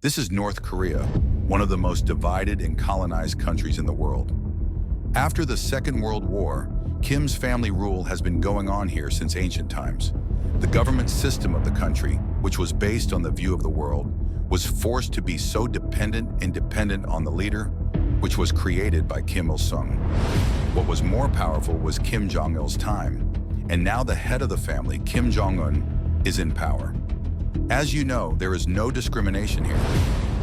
This is North Korea, one of the most divided and colonized countries in the world. After the Second World War, Kim's family rule has been going on here since ancient times. The government system of the country, which was based on the view of the world, was forced to be so dependent and dependent on the leader, which was created by Kim Il-sung. What was more powerful was Kim Jong-il's time, and now the head of the family, Kim Jong-un, is in power. As you know, there is no discrimination here,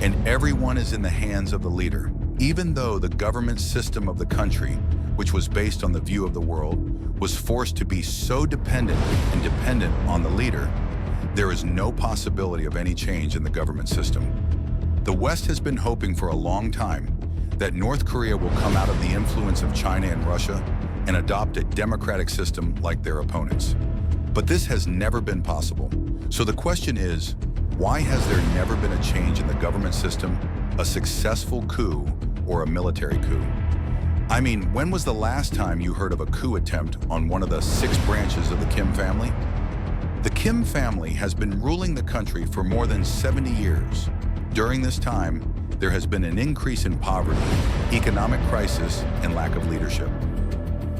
and everyone is in the hands of the leader. Even though the government system of the country, which was based on the view of the world, was forced to be so dependent and dependent on the leader, there is no possibility of any change in the government system. The West has been hoping for a long time that North Korea will come out of the influence of China and Russia and adopt a democratic system like their opponents. But this has never been possible. So the question is, why has there never been a change in the government system, a successful coup, or a military coup? I mean, when was the last time you heard of a coup attempt on one of the 6 branches of the Kim family? The Kim family has been ruling the country for more than 70 years. During this time, there has been an increase in poverty, economic crisis, and lack of leadership.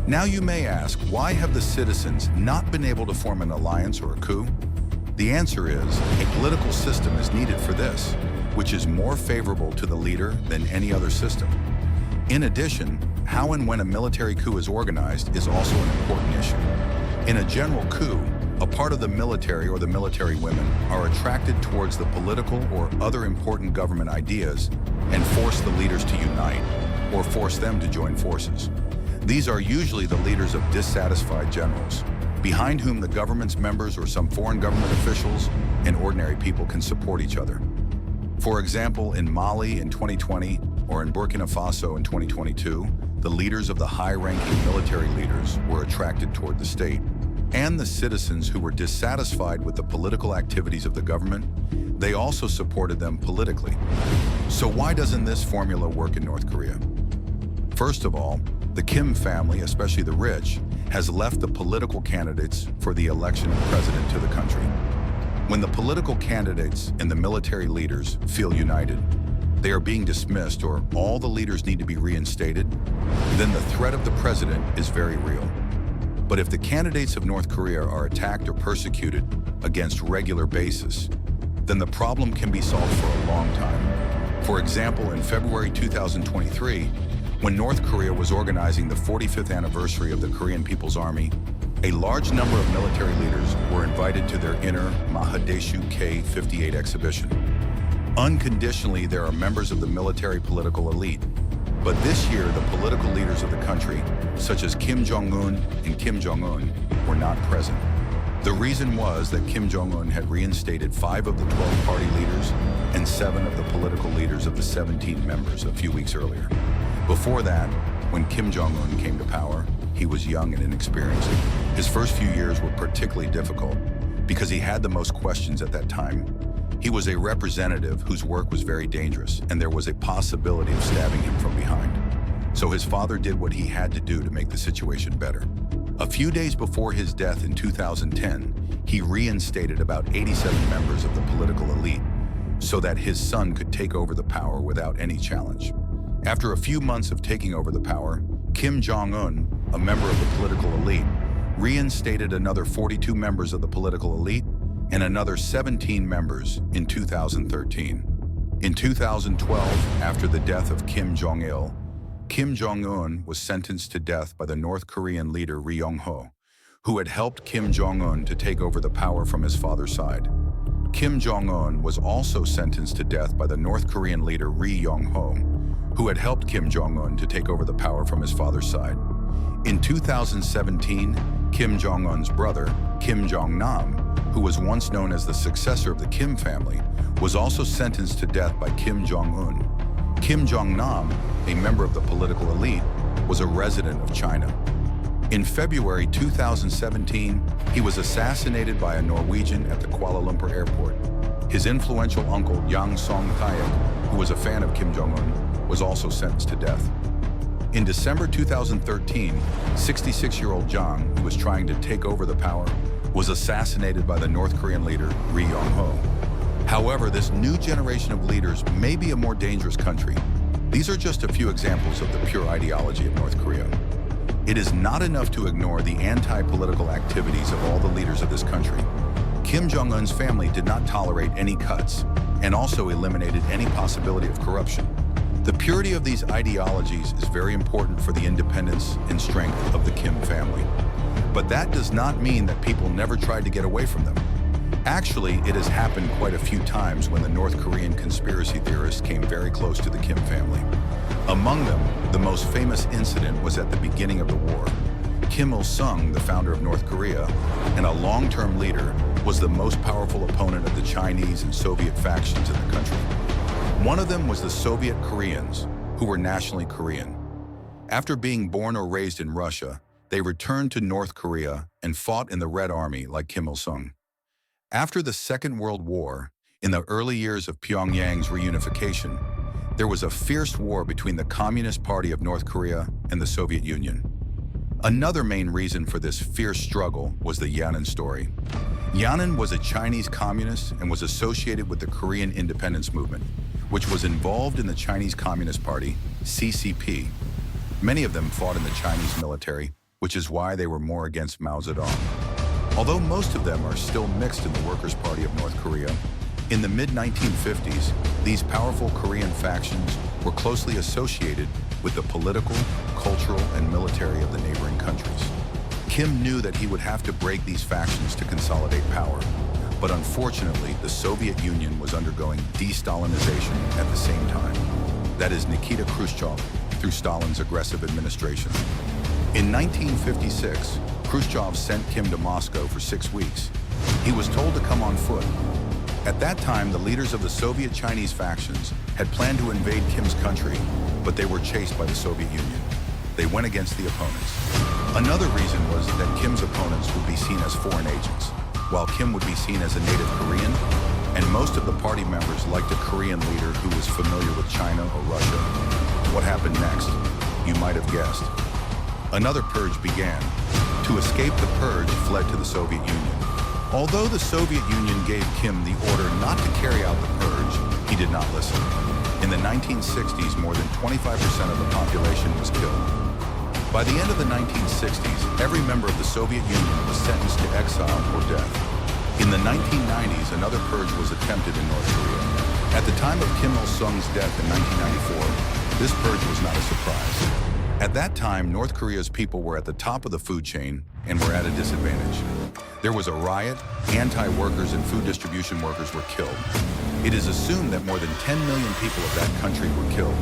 Now you may ask, why have the citizens not been able to form an alliance or a coup? The answer is, a political system is needed for this, which is more favorable to the leader than any other system. In addition, how and when a military coup is organized is also an important issue. In a general coup, a part of the military or the military women are attracted towards the political or other important government ideas and force the leaders to unite, or force them to join forces. These are usually the leaders of dissatisfied generals, behind whom the government's members or some foreign government officials and ordinary people can support each other. For example, in Mali in 2020 or in Burkina Faso in 2022, the leaders of the high-ranking military leaders were attracted toward the state, and the citizens who were dissatisfied with the political activities of the government, they also supported them politically. So why doesn't this formula work in North Korea? First of all, the Kim family, especially the rich, has left the political candidates for the election of president to the country. When the political candidates and the military leaders feel united, they are being dismissed or all the leaders need to be reinstated, then the threat of the president is very real. But if the candidates of North Korea are attacked or persecuted against regular basis, then the problem can be solved for a long time. For example, in February 2023, when North Korea was organizing the 45th anniversary of the Korean People's Army, a large number of military leaders were invited to their inner Mahadeshu K-58 exhibition. Unconditionally, there are members of the military political elite. But this year, the political leaders of the country, such as Kim Jong-un and Kim Jong-un, were not present. The reason was that Kim Jong-un had reinstated 5 of the 12 party leaders and 7 of the political leaders of the 17 members a few weeks earlier. Before that, when Kim Jong-un came to power, he was young and inexperienced. His first few years were particularly difficult because he had the most questions at that time. He was a representative whose work was very dangerous, and there was a possibility of stabbing him from behind. So his father did what he had to do to make the situation better. A few days before his death in 2010, he reinstated about 87 members of the political elite so that his son could take over the power without any challenge. After a few months of taking over the power, Kim Jong-un, a member of the political elite, reinstated another 42 members of the political elite and another 17 members in 2013. In 2012, after the death of Kim Jong-il, Kim Jong-un was sentenced to death by the North Korean leader Ri Yong-ho, who had helped Kim Jong-un to take over the power from his father's side. Kim Jong-un was also sentenced to death by the North Korean leader Ri Yong-ho, who had helped Kim Jong-un to take over the power from his father's side. In 2017, Kim Jong-un's brother, Kim Jong-nam, who was once known as the successor of the Kim family, was also sentenced to death by Kim Jong-un. Kim Jong-nam, a member of the political elite, was a resident of China. In February 2017, he was assassinated by a Norwegian at the Kuala Lumpur airport. His influential uncle, Yang Song-thaek, who was a fan of Kim Jong-un, was also sentenced to death. In December 2013, 66-year-old Jang, who was trying to take over the power, was assassinated by the North Korean leader Ri Yong-ho. However, this new generation of leaders may be a more dangerous country. These are just a few examples of the pure ideology of North Korea. It is not enough to ignore the anti-political activities of all the leaders of this country. Kim Jong-un's family did not tolerate any cuts and also eliminated any possibility of corruption. The purity of these ideologies is very important for the independence and strength of the Kim family. But that does not mean that people never tried to get away from them. Actually, it has happened quite a few times when the North Korean conspiracy theorists came very close to the Kim family. Among them, the most famous incident was at the beginning of the war. Kim Il-sung, the founder of North Korea, and a long-term leader, was the most powerful opponent of the Chinese and Soviet factions in the country. One of them was the Soviet Koreans, who were nationally Korean. After being born or raised in Russia, they returned to North Korea and fought in the Red Army like Kim Il-sung. After the Second World War, in the early years of Pyongyang's reunification, there was a fierce war between the Communist Party of North Korea and the Soviet Union. Another main reason for this fierce struggle was the Yanin story. Yanin was a Chinese communist and was associated with the Korean independence movement, which was involved in the Chinese Communist Party, CCP. Many of them fought in the Chinese military, which is why they were more against Mao Zedong. Although most of them are still mixed in the Workers' Party of North Korea, in the mid-1950s, these powerful Korean factions were closely associated with the political, cultural, and military of the neighboring countries. Kim knew that he would have to break these factions to consolidate power, but unfortunately, the Soviet Union was undergoing de-Stalinization at the same time. That is Nikita Khrushchev, through Stalin's aggressive administration. In 1956, Khrushchev sent Kim to Moscow for 6 weeks. He was told to come on foot. At that time, the leaders of the Soviet-Chinese factions had planned to invade Kim's country, but they were chased by the Soviet Union. They went against the opponents. Another reason was that Kim's opponents would be seen as foreign agents, while Kim would be seen as a native Korean, and most of the party members liked a Korean leader who was familiar with China or Russia. What happened next? You might have guessed. Another purge began. To escape the purge, fled to the Soviet Union. Although the Soviet Union gave Kim the order not to carry out the purge, he did not listen. In the 1960s, more than 25% of the population was killed. By the end of the 1960s, every member of the Soviet Union was sentenced to exile or death. In the 1990s, another purge was attempted in North Korea. At the time of Kim Il-sung's death in 1994, this purge was not a surprise. At that time, North Korea's people were at the top of the food chain and were at a disadvantage. There was a riot, anti-workers and food distribution workers were killed. It is assumed that more than 10 million people of that country were killed.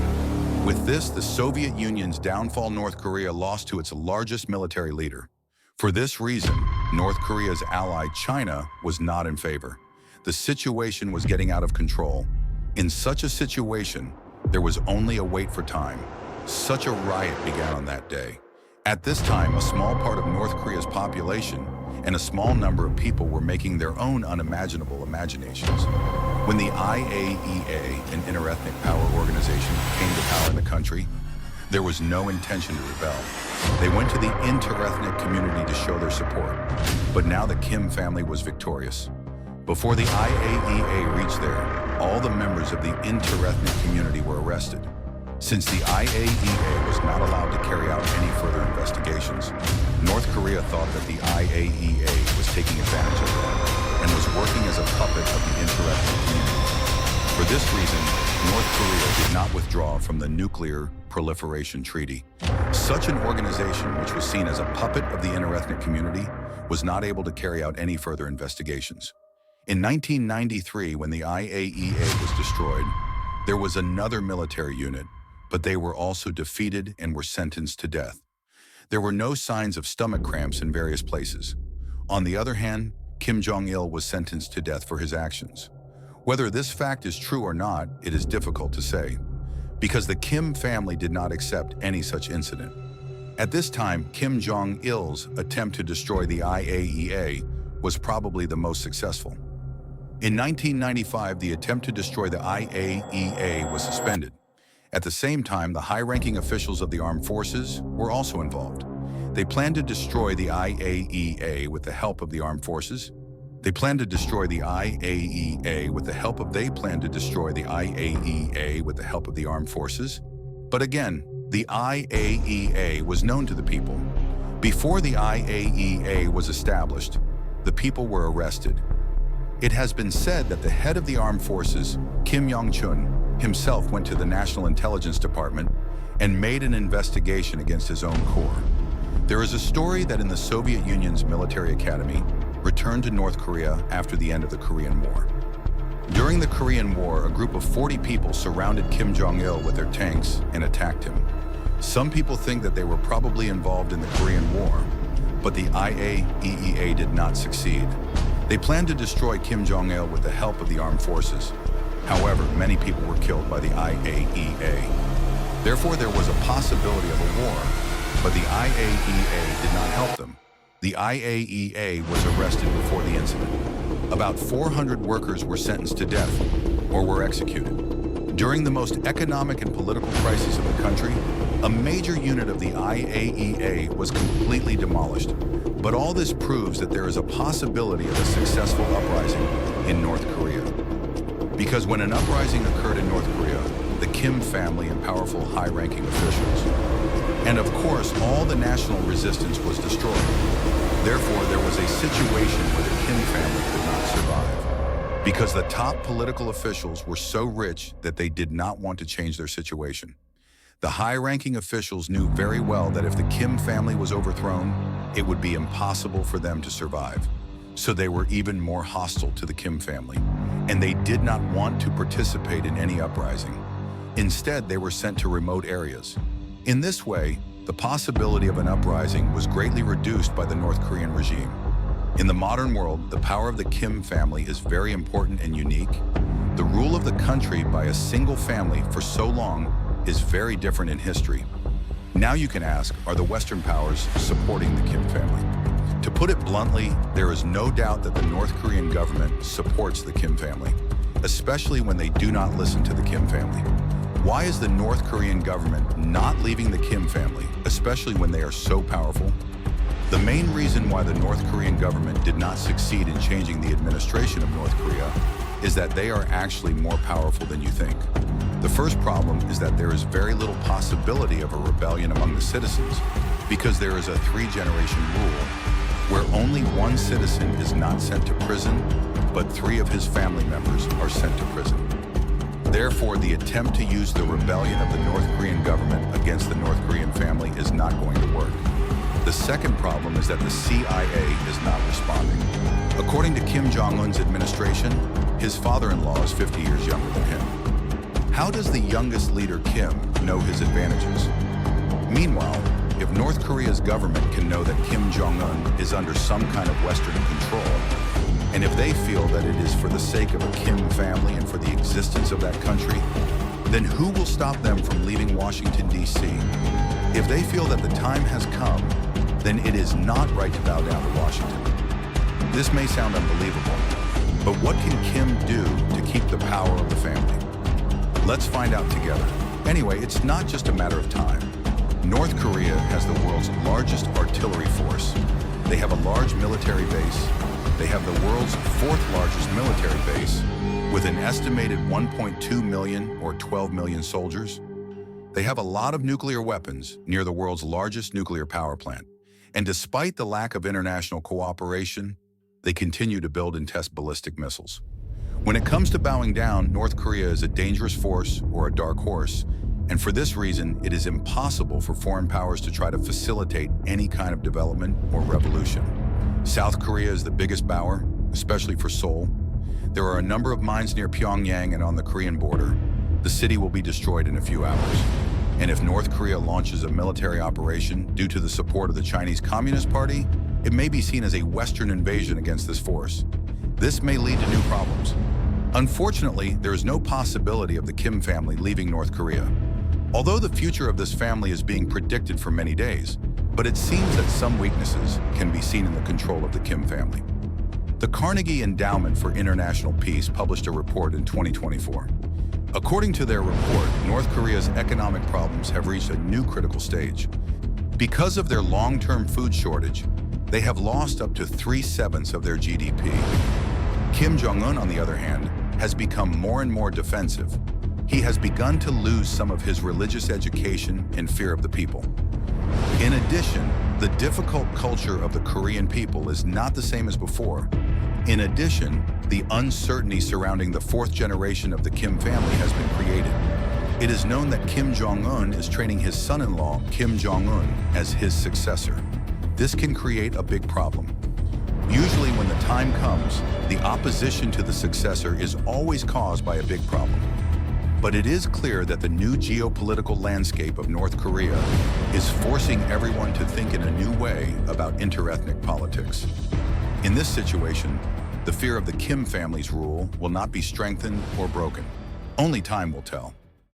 With this, the Soviet Union's downfall, North Korea lost to its largest military leader. For this reason, North Korea's ally China was not in favor. The situation was getting out of control. In such a situation, there was only a wait for time. Such a riot began on that day. At this time, a small part of North Korea's population and a small number of people were making their own unimaginable imaginations. When the IAEA, an interethnic power organization, came to power in the country, there was no intention to rebel. They went to the interethnic community to show their support. But now the Kim family was victorious. Before the IAEA reached there, all the members of the interethnic community were arrested. Since the IAEA was not allowed to carry out any further investigations, North Korea thought that the IAEA was taking advantage of that and was working as a puppet of the interethnic community. For this reason, North Korea did not withdraw from the Nuclear Proliferation Treaty. Such an organization, which was seen as a puppet of the interethnic community, was not able to carry out any further investigations. In 1993, when the IAEA was destroyed, there was another military unit, but they were also defeated and were sentenced to death. There were no signs of stomach cramps in various places. On the other hand, Kim Jong-il was sentenced to death for his actions. Whether this fact is true or not, it is difficult to say, because the Kim family did not accept any such incident. At this time, Kim Jong-il's attempt to destroy the IAEA was probably the most successful. In 1995, the attempt to destroy the IAEA was suspended. At the same time, the high-ranking officials of the armed forces were also involved. They planned to destroy the IAEA with the help of the armed forces. They plan to destroy the IAEA with the help of the armed forces. But again, the IAEA was known to the people. Before the IAEA was established, the people were arrested. It has been said that the head of the armed forces, Kim Jong-un, himself went to the National Intelligence Department and made an investigation against his own corps. There is a story that in the Soviet Union's military academy returned to North Korea after the end of the Korean War. During the Korean War, a group of 40 people surrounded Kim Jong-il with their tanks and attacked him. Some people think that they were probably involved in the Korean War, but the IAEA did not succeed. They planned to destroy Kim Jong-il with the help of the armed forces. However, many people were killed by the IAEA. Therefore, there was a possibility of a war, but the IAEA did not help them. The IAEA was arrested before the incident. About 400 workers were sentenced to death or were executed. During the most economic and political crisis of the country, a major unit of the IAEA was completely demolished. But all this proves that there is a possibility of a successful uprising in North Korea. Because when an uprising occurred in North Korea, the Kim family and powerful high-ranking officials, and of course, all the national resistance was destroyed. Therefore, there was a situation where the Kim family could not survive, because the top political officials were so rich that they did not want to change their situation. The high-ranking officials knew very well that if the Kim family was overthrown, it would be impossible for them to survive. So they were even more hostile to the Kim family, and they did not want to participate in any uprising. Instead, they were sent to remote areas. In this way, the possibility of an uprising was greatly reduced by the North Korean regime. In the modern world, the power of the Kim family is very important and unique. The rule of the country by a single family for so long is very different in history. Now you can ask, are the Western powers supporting the Kim family? To put it bluntly, there is no doubt that the North Korean government supports the Kim family, especially when they do not listen to the Kim family. Why is the North Korean government not leaving the Kim family, especially when they are so powerful? The main reason why the North Korean government did not succeed in changing the administration of North Korea is that they are actually more powerful than you think. The first problem is that there is very little possibility of a rebellion among the citizens because there is a 3-generation rule where only one citizen is not sent to prison, but 3 of his family members are sent to prison. Therefore, the attempt to use the rebellion of the North Korean government against the North Korean family is not going to work. The second problem is that the CIA is not responding. According to Kim Jong-un's administration, his father-in-law is 50 years younger than him. How does the youngest leader, Kim, know his advantages? Meanwhile, if North Korea's government can know that Kim Jong-un is under some kind of Western control, and if they feel that it is for the sake of a Kim family and for the existence of that country, then who will stop them from leaving Washington, D.C.? If they feel that the time has come, then it is not right to bow down to Washington. This may sound unbelievable, but what can Kim do to keep the power of the family? Let's find out together. Anyway, it's not just a matter of time. North Korea has the world's largest artillery force. They have a large military base. They have the world's 4th largest military base with an estimated 1.2 million or 12 million soldiers. They have a lot of nuclear weapons near the world's largest nuclear power plant. And despite the lack of international cooperation, they continue to build and test ballistic missiles. When it comes to bowing down, North Korea is a dangerous force or a dark horse. And for this reason, it is impossible for foreign powers to try to facilitate any kind of development or revolution. South Korea is the biggest bower, especially for Seoul. There are a number of mines near Pyongyang and on the Korean border. The city will be destroyed in a few hours. And if North Korea launches a military operation due to the support of the Chinese Communist Party, it may be seen as a Western invasion against this force. This may lead to new problems. Unfortunately, there is no possibility of the Kim family leaving North Korea. Although the future of this family is being predicted for many days, but it seems that some weaknesses can be seen in the control of the Kim family. The Carnegie Endowment for International Peace published a report in 2024. According to their report, North Korea's economic problems have reached a new critical stage. Because of their long-term food shortage, They have lost up to 3/7 of their GDP. Kim Jong-un, on the other hand, has become more and more defensive. He has begun to lose some of his religious education in fear of the people. In addition, the difficult culture of the Korean people is not the same as before. In addition, the uncertainty surrounding the fourth generation of the Kim family has been created. It is known that Kim Jong-un is training his son-in-law, Kim Jong-un, as his successor. This can create a big problem. Usually when the time comes, the opposition to the successor is always caused by a big problem. But it is clear that the new geopolitical landscape of North Korea is forcing everyone to think in a new way about interethnic politics. In this situation, the fear of the Kim family's rule will not be strengthened or broken. Only time will tell.